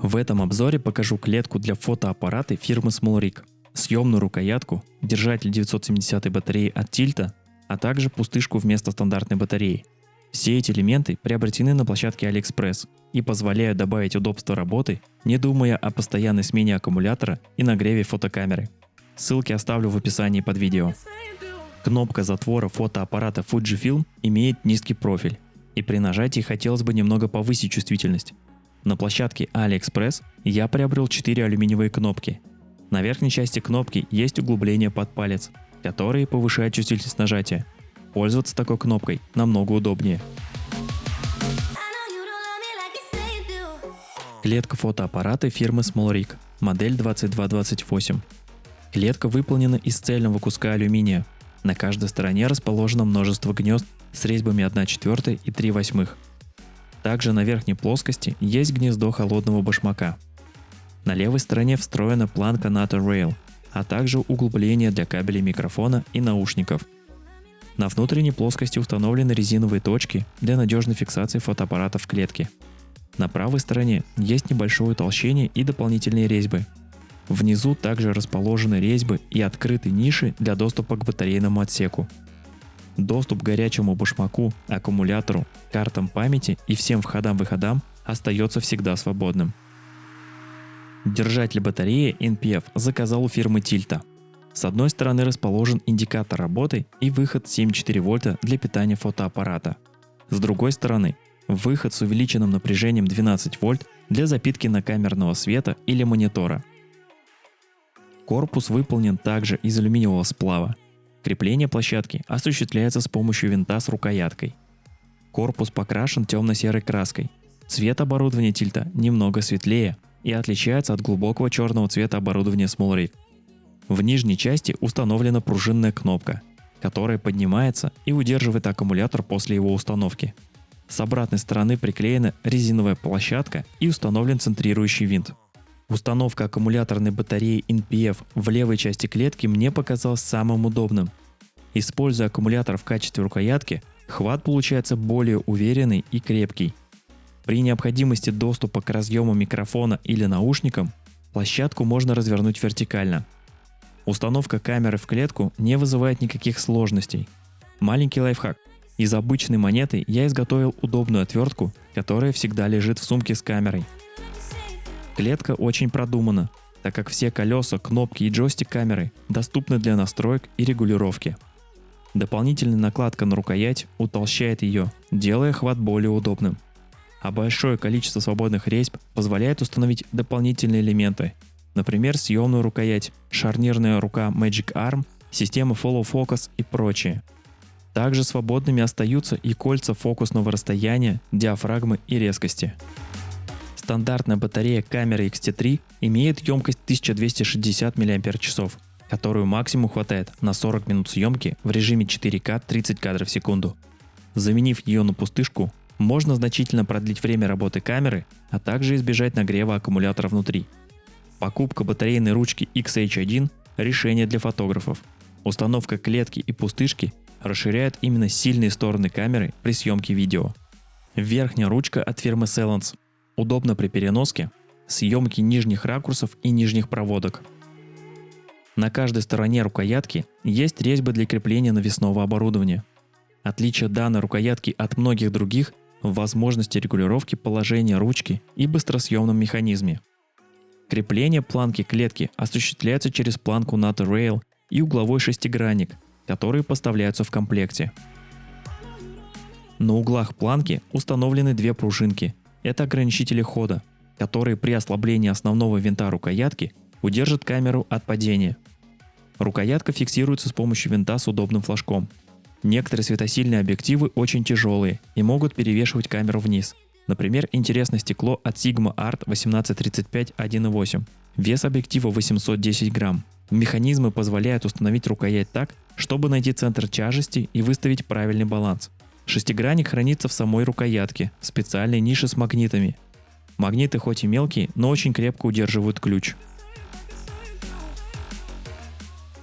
В этом обзоре покажу клетку для фотоаппарата фирмы SmallRig, съемную рукоятку, держатель 970 батареи от Тильта, а также пустышку вместо стандартной батареи. Все эти элементы приобретены на площадке AliExpress и позволяют добавить удобство работы, не думая о постоянной смене аккумулятора и нагреве фотокамеры. Ссылки оставлю в описании под видео. Кнопка затвора фотоаппарата Fujifilm имеет низкий профиль, и при нажатии хотелось бы немного повысить чувствительность. На площадке AliExpress я приобрел 4 алюминиевые кнопки. На верхней части кнопки есть углубление под палец, которые повышают чувствительность нажатия. Пользоваться такой кнопкой намного удобнее. Клетка фотоаппарата фирмы SmallRig, модель 2228. Клетка выполнена из цельного куска алюминия. На каждой стороне расположено множество гнезд с резьбами 1/4 и 3/8. Также на верхней плоскости есть гнездо холодного башмака. На левой стороне встроена планка NATO Rail, а также углубление для кабелей микрофона и наушников. На внутренней плоскости установлены резиновые точки для надежной фиксации фотоаппарата в клетке. На правой стороне есть небольшое утолщение и дополнительные резьбы. Внизу также расположены резьбы и открытые ниши для доступа к батарейному отсеку. Доступ к горячему башмаку, аккумулятору, картам памяти и всем входам-выходам остается всегда свободным. Держатель батареи NPF заказал у фирмы Тильта. С одной стороны расположен индикатор работы и выход 7,4 вольта для питания фотоаппарата. С другой стороны выход с увеличенным напряжением 12 вольт для запитки накамерного света или монитора. Корпус выполнен также из алюминиевого сплава. Крепление площадки осуществляется с помощью винта с рукояткой. Корпус покрашен темно-серой краской. Цвет оборудования Тильта немного светлее и отличается от глубокого черного цвета оборудования SmallRig. В нижней части установлена пружинная кнопка, которая поднимается и удерживает аккумулятор после его установки. С обратной стороны приклеена резиновая площадка и установлен центрирующий винт. Установка аккумуляторной батареи NPF в левой части клетки мне показалась самым удобным. Используя аккумулятор в качестве рукоятки, хват получается более уверенный и крепкий. При необходимости доступа к разъему микрофона или наушникам, площадку можно развернуть вертикально. Установка камеры в клетку не вызывает никаких сложностей. Маленький лайфхак. Из обычной монеты я изготовил удобную отвертку, которая всегда лежит в сумке с камерой. Клетка очень продумана, так как все колеса, кнопки и джойстик камеры доступны для настроек и регулировки. Дополнительная накладка на рукоять утолщает ее, делая хват более удобным. А большое количество свободных резьб позволяет установить дополнительные элементы, например, съемную рукоять, шарнирная рука Magic Arm, система Follow Focus и прочее. Также свободными остаются и кольца фокусного расстояния, диафрагмы и резкости. Стандартная батарея камеры X-T3 имеет емкость 1260 мАч, которую максимум хватает на 40 минут съемки в режиме 4К 30 кадров в секунду. Заменив ее на пустышку, можно значительно продлить время работы камеры, а также избежать нагрева аккумулятора внутри. Покупка батарейной ручки XH1 – решение для фотографов. Установка клетки и пустышки расширяет именно сильные стороны камеры при съемке видео. Верхняя ручка от фирмы Cellens удобна при переноске, съемке нижних ракурсов и нижних проводок. На каждой стороне рукоятки есть резьбы для крепления навесного оборудования. Отличие данной рукоятки от многих других в возможности регулировки положения ручки и быстросъемном механизме. Крепление планки клетки осуществляется через планку NATO Rail и угловой шестигранник, которые поставляются в комплекте. На углах планки установлены две пружинки. Это ограничители хода, которые при ослаблении основного винта рукоятки удержат камеру от падения. Рукоятка фиксируется с помощью винта с удобным флажком. Некоторые светосильные объективы очень тяжелые и могут перевешивать камеру вниз. Например, интересное стекло от Sigma Art 1835 1.8. Вес объектива 810 грамм. Механизмы позволяют установить рукоять так, чтобы найти центр тяжести и выставить правильный баланс. Шестигранник хранится в самой рукоятке, в специальной нише с магнитами. Магниты хоть и мелкие, но очень крепко удерживают ключ.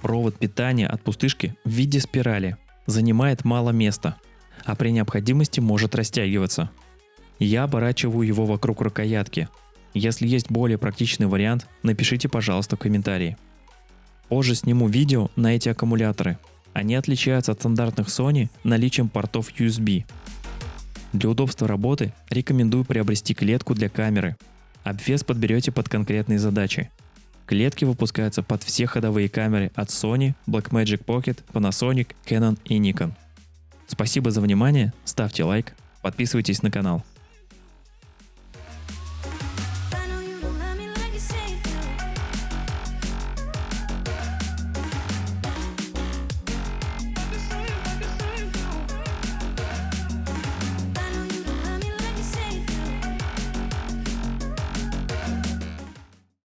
Провод питания от пустышки в виде спирали занимает мало места, а при необходимости может растягиваться. Я оборачиваю его вокруг рукоятки. Если есть более практичный вариант, напишите, пожалуйста, в комментарии. Позже сниму видео на эти аккумуляторы. Они отличаются от стандартных Sony наличием портов USB. Для удобства работы рекомендую приобрести клетку для камеры. Обвес подберете под конкретные задачи. Клетки выпускаются под все ходовые камеры от Sony, Blackmagic Pocket, Panasonic, Canon и Nikon. Спасибо за внимание, ставьте лайк, подписывайтесь на канал.